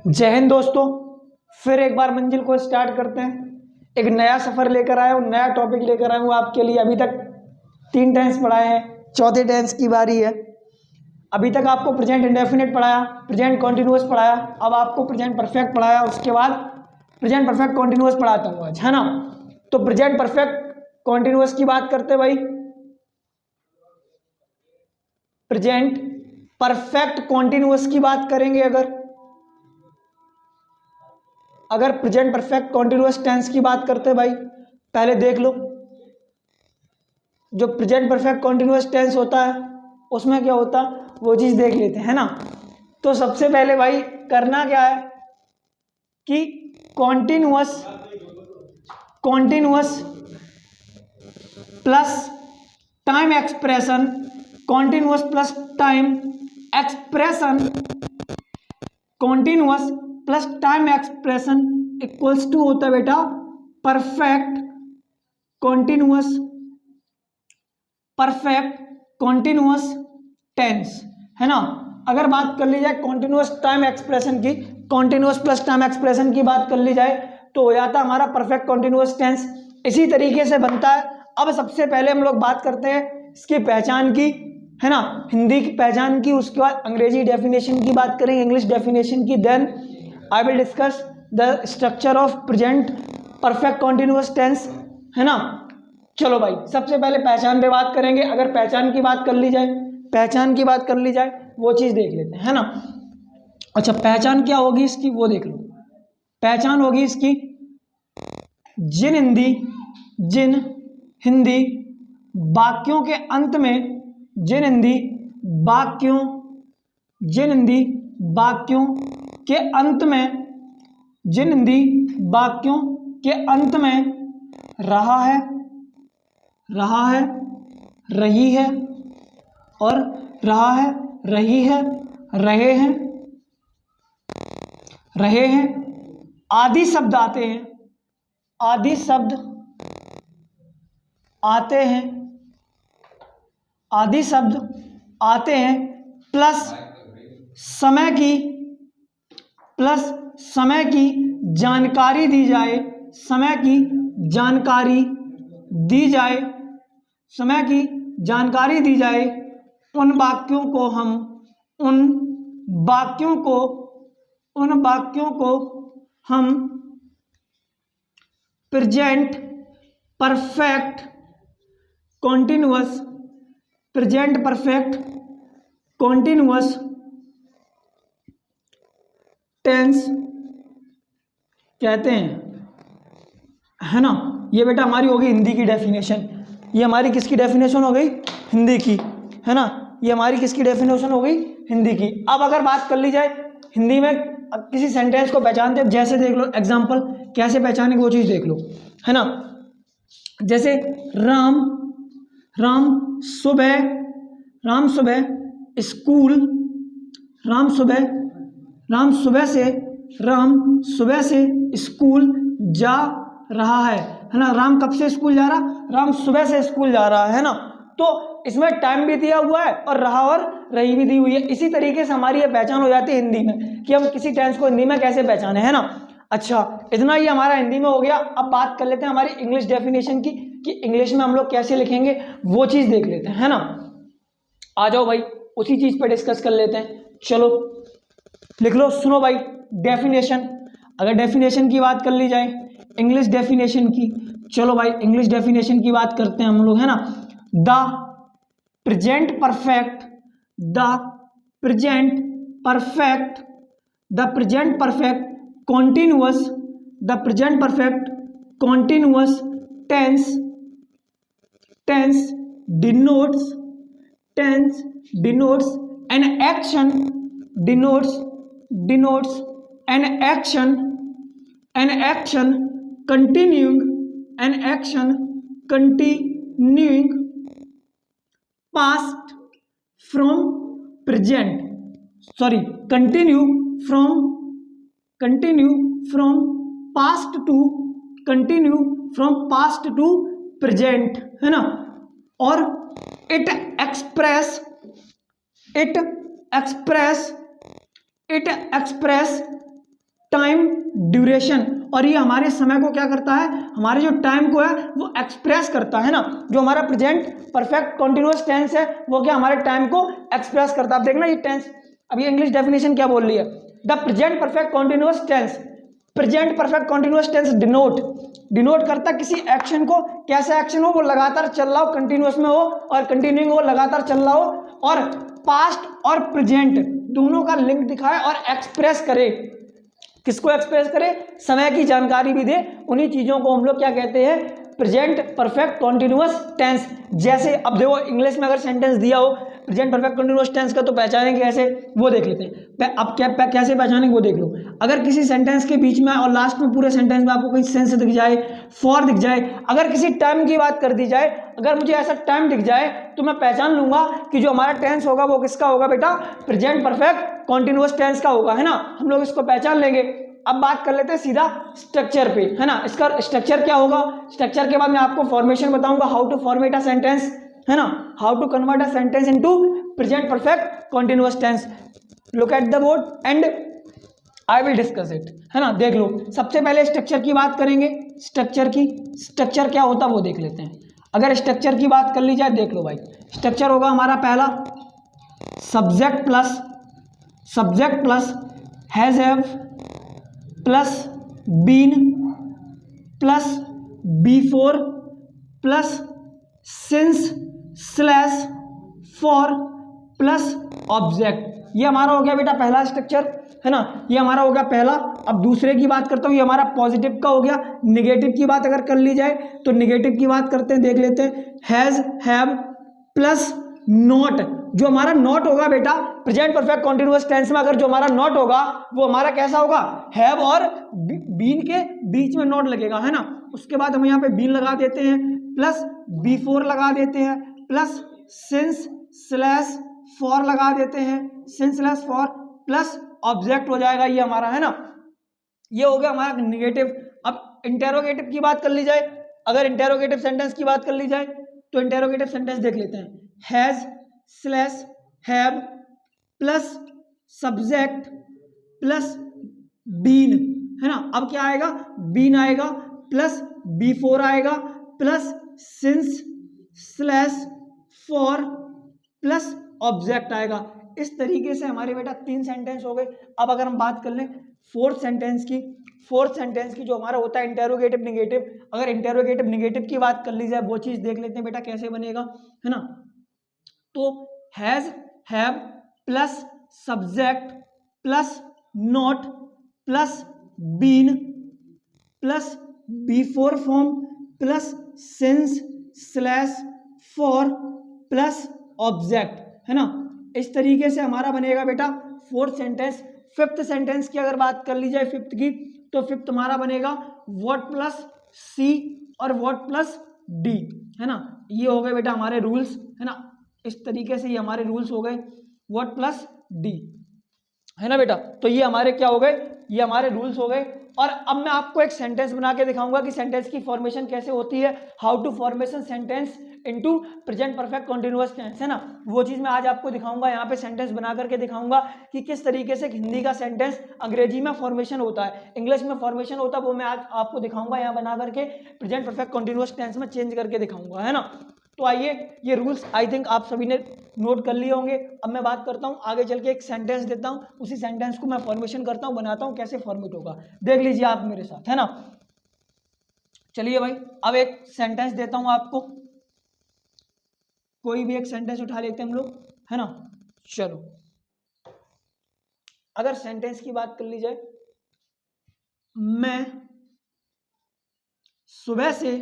जय हिंद दोस्तों, फिर एक बार मंजिल को स्टार्ट करते हैं। एक नया सफ़र लेकर आया हूँ, नया टॉपिक लेकर आया हूँ आपके लिए। अभी तक 3 टेंस पढ़ाए हैं, चौथे टेंस की बारी है। अभी तक आपको प्रेजेंट इंडेफिनिट पढ़ाया, प्रेजेंट कॉन्टिन्यूअस पढ़ाया, अब आपको प्रेजेंट परफेक्ट पढ़ाया, उसके बाद प्रेजेंट परफेक्ट कॉन्टिन्यूअस पढ़ाता हूँ आज, है ना। तो प्रेजेंट परफेक्ट कॉन्टिन्यूअस की बात करते भाई, प्रेजेंट परफेक्ट कॉन्टिन्यूअस की बात करेंगे। अगर प्रेजेंट परफेक्ट कॉन्टिन्यूअस टेंस की बात करते हैं भाई, पहले देख लो जो प्रेजेंट परफेक्ट कॉन्टिन्यूअस टेंस होता है उसमें क्या होता है वो चीज़ देख लेते हैं, है ना। तो सबसे पहले भाई करना क्या है कि continuous plus time expression, continuous plus time expression, continuous plus time expression equals to होता है बेटा परफेक्ट कॉन्टिन्यूअस टेंस, है ना। अगर बात कर ली जाए कॉन्टिन्यूअस टाइम एक्सप्रेशन की, कॉन्टिन्यूअस प्लस टाइम एक्सप्रेशन की बात कर ली जाए तो हो जाता हमारा परफेक्ट कॉन्टिन्यूअस टेंस। इसी तरीके से बनता है। अब सबसे पहले हम लोग बात करते हैं इसकी पहचान की, है ना, हिंदी की पहचान की, उसके बाद अंग्रेजी डेफिनेशन की बात करेंगे, इंग्लिश डेफिनेशन की। Then I will discuss the structure of present perfect continuous tense, है ना। चलो भाई, सबसे पहले पहचान पे बात करेंगे। अगर पहचान की बात कर ली जाए, वो चीज़ देख लेते हैं, है ना। अच्छा, पहचान क्या होगी इसकी वो देख लो। पहचान होगी इसकी जिन हिंदी वाक्यों के अंत में, जिन हिंदी वाक्यों के अंत में, जिन हिंदी वाक्यों के अंत में रहा है, रही है और रहा है, रही है, रहे हैं आदि शब्द आते हैं, प्लस समय की जानकारी दी जाए, उन वाक्यों को हम प्रेजेंट परफेक्ट कॉन्टिन्यूअस टेंस कहते हैं, है ना। ये बेटा हमारी हो गई हिंदी की डेफिनेशन। ये हमारी किसकी डेफिनेशन हो गई? हिंदी की, है ना। ये हमारी किसकी डेफिनेशन हो गई? हिंदी की। अब अगर बात कर ली जाए हिंदी में किसी सेंटेंस को पहचानते, जैसे देख लो एग्जांपल कैसे पहचाने वो चीज़ देख लो, है ना। जैसे राम सुबह स्कूल, राम सुबह से स्कूल जा रहा है ना। राम कब से स्कूल जा रहा? राम सुबह से स्कूल जा रहा है ना। तो इसमें टाइम भी दिया हुआ है और रहा और रही भी दी हुई है। इसी तरीके से हमारी ये पहचान हो जाती है हिंदी में कि हम किसी टेंस को हिंदी में कैसे पहचाने, है ना। अच्छा, इतना ही हमारा हिंदी में हो गया। अब बात कर लेते हैं हमारी इंग्लिश डेफिनेशन की कि इंग्लिश में हम लोग कैसे लिखेंगे, वो चीज़ देख लेते हैं, है ना। आ जाओ भाई, उसी चीज़ पर डिस्कस कर लेते हैं। चलो लिख लो, सुनो भाई डेफिनेशन। अगर डेफिनेशन की बात कर ली जाए इंग्लिश डेफिनेशन की, चलो भाई इंग्लिश डेफिनेशन की बात करते हैं हम लोग, है ना। The present perfect continuous tense denotes an action continuing past from present, continue from past to present, है ना। और it express टाइम ड्यूरेशन, और ये हमारे समय को क्या करता है, हमारे जो टाइम को है वो एक्सप्रेस करता है ना। जो हमारा प्रेजेंट परफेक्ट कॉन्टिन्यूअस टेंस है वो क्या हमारे टाइम को एक्सप्रेस करता है। आप देखना ये टेंस, अब ये इंग्लिश डेफिनेशन क्या बोल रही है, the present perfect continuous tense, present perfect continuous tense denote करता किसी एक्शन को, कैसा एक्शन हो, वो लगातार चल रहा हो, कंटिन्यूअस में हो और कंटिन्यूइंग हो, लगातार चल रहा हो, और पास्ट और प्रेजेंट दोनों का लिंक दिखाए और एक्सप्रेस करे। किसको एक्सप्रेस करे, समय की जानकारी भी दे। उन्हीं चीजों को हम लोग क्या कहते हैं, प्रेजेंट परफेक्ट कॉन्टिन्यूअस टेंस। जैसे अब देखो इंग्लिश में अगर सेंटेंस दिया हो प्रेजेंट परफेक्ट कॉन्टिन्यूअस टेंस का, तो पहचानेंगे कैसे, वो देख लेते हैं। अब कैसे पहचानेंगे वो देख लो। अगर किसी सेंटेंस के बीच में और लास्ट में पूरे सेंटेंस में आपको कोई सेंस दिख जाए, फॉर दिख जाए, अगर किसी टाइम की बात कर दी जाए, अगर मुझे ऐसा टाइम दिख जाए तो मैं पहचान लूंगा कि जो हमारा टेंस होगा वो किसका होगा बेटा, प्रेजेंट परफेक्ट कॉन्टिन्यूअस टेंस का होगा, है ना। हम लोग इसको पहचान लेंगे। अब बात कर लेते हैं सीधा स्ट्रक्चर पे, है ना। इसका स्ट्रक्चर क्या होगा, स्ट्रक्चर के बाद मैं आपको फॉर्मेशन बताऊंगा, how to format a sentence, है ना, how to convert a sentence into present perfect continuous tense. Look at the board and I will discuss it, है ना। देख लो, सबसे पहले स्ट्रक्चर की बात करेंगे। स्ट्रक्चर क्या होता है वो देख लेते हैं। अगर स्ट्रक्चर की बात कर ली जाए, देख लो भाई, स्ट्रक्चर होगा हमारा पहला subject plus has have plus been plus before plus since slash for plus object. ये हमारा हो गया बेटा पहला स्ट्रक्चर, है ना, ये हमारा हो गया पहला। अब दूसरे की बात करता हूँ, ये हमारा पॉजिटिव का हो गया। निगेटिव की बात अगर कर ली जाए तो निगेटिव की बात करते हैं, देख लेते हैं। हैज हैव प्लस नॉट, जो हमारा नॉट होगा बेटा प्रेजेंट परफेक्ट कॉन्टिन्यूअस टेंस में, अगर जो हमारा नॉट होगा वो हमारा कैसा होगा, हैव और बीन के बीच में नॉट लगेगा, है ना। उसके बाद हम यहाँ पे बीन लगा देते हैं, प्लस बिफोर लगा देते हैं, प्लस सिंस स्लैश फॉर लगा देते हैं, since slash for plus object हो जाएगा ये हमारा, है ना। ये हो गया हमारा निगेटिव। अब इंटेरोगेटिव की बात कर ली जाए, अगर इंटेरोगेटिव सेंटेंस की बात कर ली जाए तो इंटेरोगेटिव सेंटेंस देख लेते हैं। Has slash have plus subject plus been, है ना। अब क्या आएगा, बीन आएगा प्लस बिफोर आएगा plus since slash for plus object आएगा। इस तरीके से हमारे बेटा 3 सेंटेंस हो गए। अब अगर हम बात कर लें फोर्थ सेंटेंस की जो हमारा होता है इंटेरोगेटिव निगेटिव, अगर इंटेरोगेटिव निगेटिव की बात कर ली जाए, वो चीज देख लेते हैं बेटा कैसे बनेगा, है ना। तो has have plus subject plus not plus been plus before form plus since slash for plus object, है ना। इस तरीके से हमारा बनेगा बेटा फोर्थ सेंटेंस। फिफ्थ सेंटेंस की अगर बात कर ली जाए फिफ्थ की, तो फिफ्थ हमारा बनेगा व्हाट प्लस सी और व्हाट प्लस डी, है ना। ये हो गए बेटा हमारे रूल्स, है ना। इस तरीके से ये हमारे रूल्स हो गए, व्हाट प्लस डी, है ना बेटा। तो ये हमारे क्या हो गए, ये हमारे रूल्स हो गए। और अब मैं आपको एक सेंटेंस बना के दिखाऊंगा कि सेंटेंस की फॉर्मेशन कैसे होती है, how to formation sentence into present perfect continuous tense, है ना। वो चीज मैं आज आपको दिखाऊंगा, यहाँ पे सेंटेंस बना करके दिखाऊंगा कि किस तरीके से हिंदी का सेंटेंस अंग्रेजी में फॉर्मेशन होता है, इंग्लिश में फॉर्मेशन होता है, वो मैं आज आपको दिखाऊंगा यहाँ बना करके प्रेजेंट परफेक्ट कॉन्टिन्यूअस टेंस में चेंज करके दिखाऊंगा, है ना। तो आइए, ये रूल्स आई थिंक आप सभी ने नोट कर लिए होंगे। अब मैं बात करता हूँ आगे चल के, एक सेंटेंस देता हूँ, उसी सेंटेंस को मैं फॉर्मेशन करता हूँ, बनाता हूँ, कैसे फॉर्मेट होगा देख लीजिए आप मेरे साथ, है ना। चलिए भाई, अब एक सेंटेंस देता हूँ आपको, कोई भी एक सेंटेंस उठा लेते हैं हम लोग, है ना। चलो, अगर सेंटेंस की बात कर ली जाए, मैं सुबह से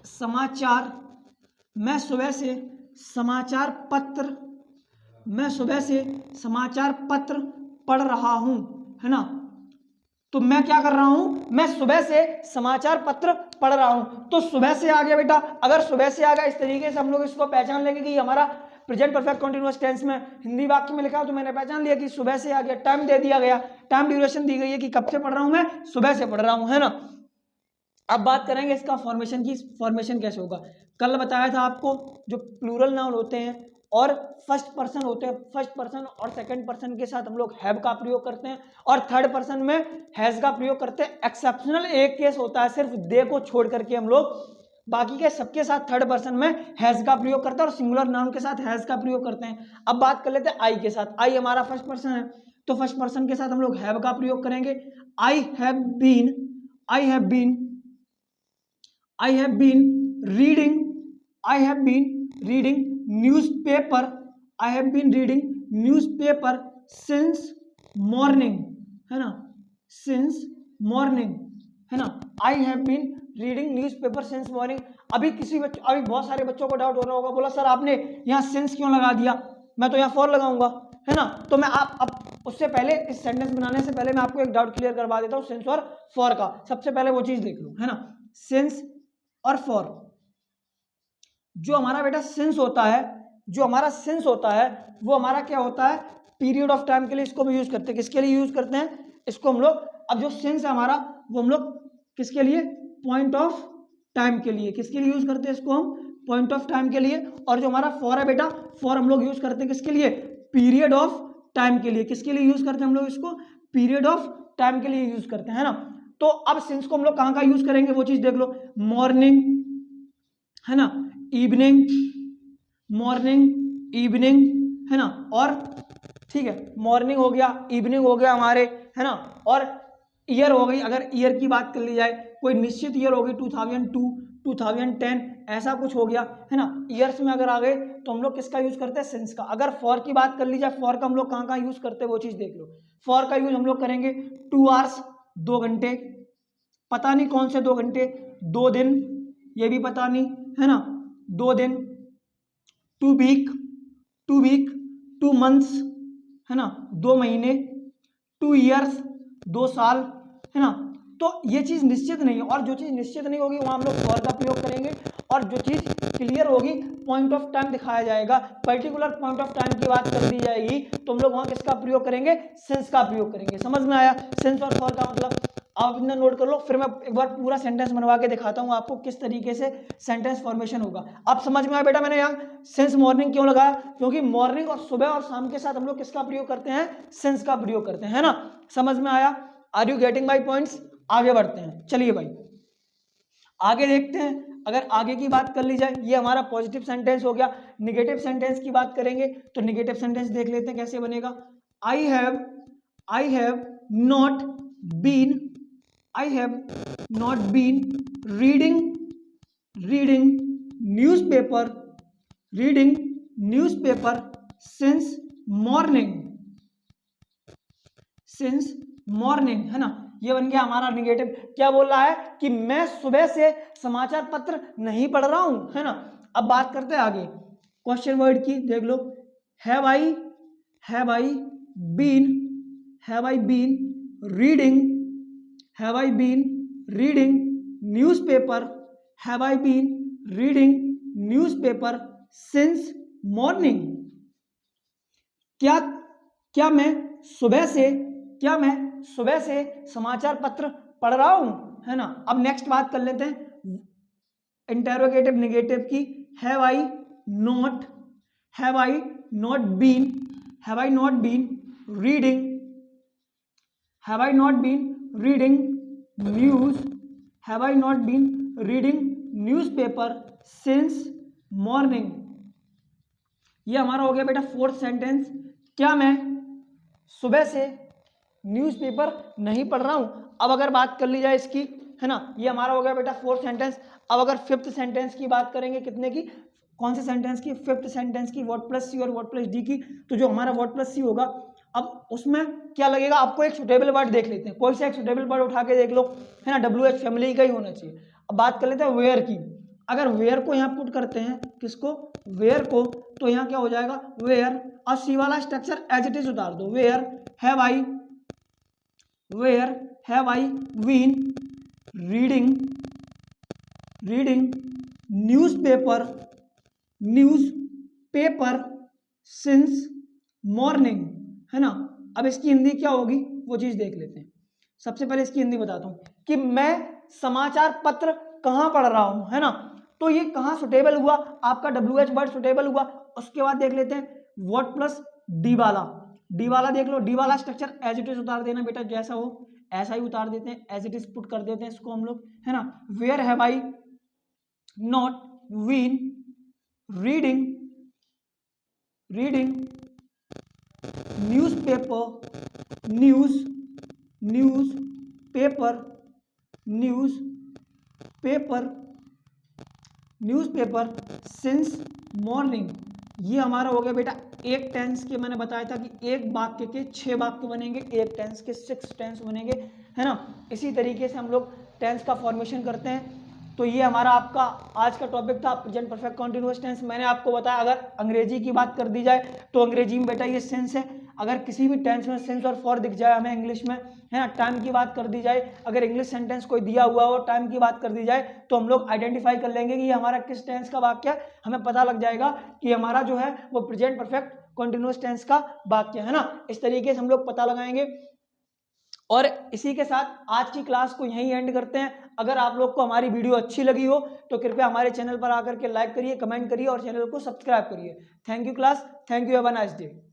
समाचार पत्र पढ़ रहा हूं, है ना। तो मैं क्या कर रहा हूं, मैं सुबह से समाचार पत्र पढ़ रहा हूं। तो सुबह से आ गया बेटा, अगर सुबह से आ गया, इस तरीके से हम लोग इसको पहचान लेंगे कि हमारा प्रेजेंट परफेक्ट कॉन्टिन्यूअस टेंस में हिंदी वाक्य में लिखा हो, तो मैंने पहचान लिया कि सुबह से आ गया। टाइम दे दिया गया, टाइम ड्यूरेशन दी गई है कि कब से पढ़ रहा हूं, मैं सुबह से पढ़ रहा हूं, है ना। अब बात करेंगे इसका फॉर्मेशन की, फॉर्मेशन कैसे होगा। कल बताया था आपको, जो प्लूरल नाउन होते हैं और फर्स्ट पर्सन होते हैं, फर्स्ट पर्सन और सेकंड पर्सन के साथ हम लोग हैव का प्रयोग करते हैं, और थर्ड पर्सन में हैज का प्रयोग करते हैं। एक्सेप्शनल एक केस होता है सिर्फ दे को छोड़ करके हम लोग, बाकी के सबके साथ थर्ड पर्सन में हैज का प्रयोग करते हैं और सिंगुलर नाउन के साथ हैज का प्रयोग करते हैं। अब बात कर लेते हैं आई के साथ। आई हमारा फर्स्ट पर्सन है, तो फर्स्ट पर्सन के साथ हम लोग हैव का प्रयोग करेंगे। I have been, I have been, I have been reading, I have been reading newspaper, I have been reading newspaper since morning, है ना, सिंस मॉर्निंग, है ना, I have been reading newspaper since morning. अभी अभी बहुत सारे बच्चों को डाउट हो रहा होगा, बोला सर आपने यहाँ सिंस क्यों लगा दिया, मैं तो यहाँ फॉर लगाऊंगा, है ना। तो मैं अब उससे पहले इस सेंटेंस बनाने से पहले मैं आपको एक डाउट क्लियर करवा देता हूँ सिंस और फॉर का। सबसे पहले वो चीज देख लो, है ना, सिंस और फॉर। जो हमारा बेटा सिंस होता है, जो हमारा सिंस होता है वो हमारा क्या होता है, पीरियड ऑफ टाइम के लिए इसको हम यूज करते हैं। किसके लिए यूज करते हैं इसको हम लोग, अब जो सिंस है हमारा वो हम लोग किसके लिए, पॉइंट ऑफ टाइम के लिए, किसके लिए यूज करते हैं इसको हम, पॉइंट ऑफ टाइम के लिए। और जो हमारा फॉर है बेटा, फॉर हम लोग यूज करते हैं किसके लिए, पीरियड ऑफ टाइम के लिए। किसके लिए यूज करते हैं हम लोग इसको, पीरियड ऑफ टाइम के लिए यूज करते हैं, है ना। तो अब सिंस को हम लोग कहाँ यूज करेंगे वो चीज देख लो, मॉर्निंग, है ना, इवनिंग, मॉर्निंग इवनिंग, है ना, और ठीक है मॉर्निंग हो गया, इवनिंग हो गया हमारे, है ना। और ईयर हो गई, अगर ईयर की बात कर ली जाए, कोई निश्चित ईयर होगी 2002, 2010 ऐसा कुछ हो गया, है ना। ईयर्स में अगर आ गए तो हम लोग किसका यूज करते हैं, सिंस का। अगर फॉर की बात कर ली जाए, फॉर का हम लोग कहाँ यूज करते हैं वो चीज देख लो। फॉर का यूज हम लोग करेंगे 2 आवर्स, 2 घंटे, पता नहीं कौन से 2 घंटे, 2 दिन, ये भी पता नहीं, है ना, 2 दिन, 2 वीक, 2 वीक, 2 मंथ्स, है ना, 2 महीने, 2 ईयर्स, 2 साल, है ना। तो ये चीज निश्चित नहीं है, और जो चीज निश्चित नहीं होगी वहां हम लोग फॉर का प्रयोग करेंगे, और जो चीज क्लियर होगी पॉइंट ऑफ टाइम दिखाया जाएगा, पर्टिकुलर पॉइंट ऑफ टाइम की बात कर दी जाएगी, तो हम लोग वहां किसका प्रयोग करेंगे, सिंस का प्रयोग करेंगे। समझ में आया सिंस और फॉर का मतलब, आप इतना नोट कर लो, फिर मैं एक बार पूरा सेंटेंस बनवा के दिखाता हूं आपको किस तरीके से सेंटेंस फॉर्मेशन होगा। आप समझ में आया बेटा, मैंने यहाँ सिंस मॉर्निंग क्यों लगाया, क्योंकि मॉर्निंग और सुबह और शाम के साथ हम लोग किसका प्रयोग करते हैं, सिंस का प्रयोग करते हैं, है ना। समझ में आया, are you getting my points. आगे बढ़ते हैं, चलिए भाई आगे देखते हैं। अगर आगे की बात कर ली जाए, ये हमारा पॉजिटिव सेंटेंस हो गया। निगेटिव सेंटेंस की बात करेंगे तो निगेटिव सेंटेंस देख लेते हैं कैसे बनेगा। I have not been, I have not been reading newspaper, reading newspaper since morning, है ना। ये बन गया हमारा निगेटिव। क्या बोल रहा है कि मैं सुबह से समाचार पत्र नहीं पढ़ रहा हूं, है ना। अब बात करते हैं आगे क्वेश्चन वर्ड की, देख लो। Have I been reading, have I been reading newspaper, have I been reading newspaper since morning. क्या मैं सुबह से समाचार पत्र पढ़ रहा हूं, है ना। अब नेक्स्ट बात कर लेते हैं इंटेरोगेटिव निगेटिव की। Have I not been reading newspaper since morning. ये हमारा हो गया बेटा फोर्थ सेंटेंस। क्या मैं सुबह से न्यूज़पेपर नहीं पढ़ रहा हूं। अब अगर बात कर ली जाए इसकी, है ना, ये हमारा हो गया बेटा फोर्थ सेंटेंस। अब अगर फिफ्थ सेंटेंस की बात करेंगे, कितने की, कौन से सेंटेंस की, फिफ्थ सेंटेंस की, वर्ड प्लस सी और वर्ड प्लस डी की। तो जो हमारा वर्ड प्लस सी होगा, अब उसमें क्या लगेगा, आपको एक सुटेबल वर्ड देख लेते हैं, कोई सा एक सुटेबल वर्ड उठा के देख लो, है ना। WH फैमिली का ही होना चाहिए। अब बात कर लेते हैं वेयर की। अगर वेयर को यहाँ पुट करते हैं, किसको, वेयर को, तो यहाँ क्या हो जाएगा, वेयर, और सी वाला स्ट्रक्चर एज इट इज उतार दो। Where have I been reading newspaper since morning, है ना। अब इसकी हिंदी क्या होगी वो चीज देख लेते हैं। सबसे पहले इसकी हिंदी बताता हूं कि मैं समाचार पत्र कहां पढ़ रहा हूं, है ना। तो ये कहां सुटेबल हुआ, आपका WH वर्ड सुटेबल हुआ उसके बाद देख लेते हैं व्हाट प्लस डी वाला। डी वाला देख लो, डी वाला स्ट्रक्चर एज इट इज उतार देना बेटा, जैसा हो ऐसा ही उतार देते हैं, एज इट इज पुट कर देते हैं इसको हम लोग, है ना। Where have I not been reading newspaper since morning. ये हमारा हो गया बेटा एक टेंस के, मैंने बताया था कि एक वाक्य के 6 वाक्य बनेंगे, एक टेंस के 6 टेंस बनेंगे, है ना। इसी तरीके से हम लोग टेंस का फॉर्मेशन करते हैं। तो ये हमारा आपका आज का टॉपिक था प्रेजेंट परफेक्ट कॉन्टिन्यूअस टेंस। मैंने आपको बताया अगर अंग्रेजी की बात कर दी जाए तो अंग्रेजी में बेटा ये सेंस है, अगर किसी भी टेंस में सेंस और फॉर दिख जाए हमें इंग्लिश में, है ना। टाइम की बात कर दी जाए, अगर इंग्लिश सेंटेंस कोई दिया हुआ हो, टाइम की बात कर दी जाए, तो हम लोग आइडेंटिफाई कर लेंगे कि ये हमारा किस टेंस का वाक्य है, हमें पता लग जाएगा कि हमारा जो है वो प्रेजेंट परफेक्ट कॉन्टिन्यूअस टेंस का वाक्य है ना। इस तरीके से हम लोग पता लगाएंगे। और इसी के साथ आज की क्लास को यहीं एंड करते हैं। अगर आप लोग को हमारी वीडियो अच्छी लगी हो तो कृपया हमारे चैनल पर आकर के लाइक करिए, कमेंट करिए और चैनल को सब्सक्राइब करिए। Thank you class, thank you, have a nice day.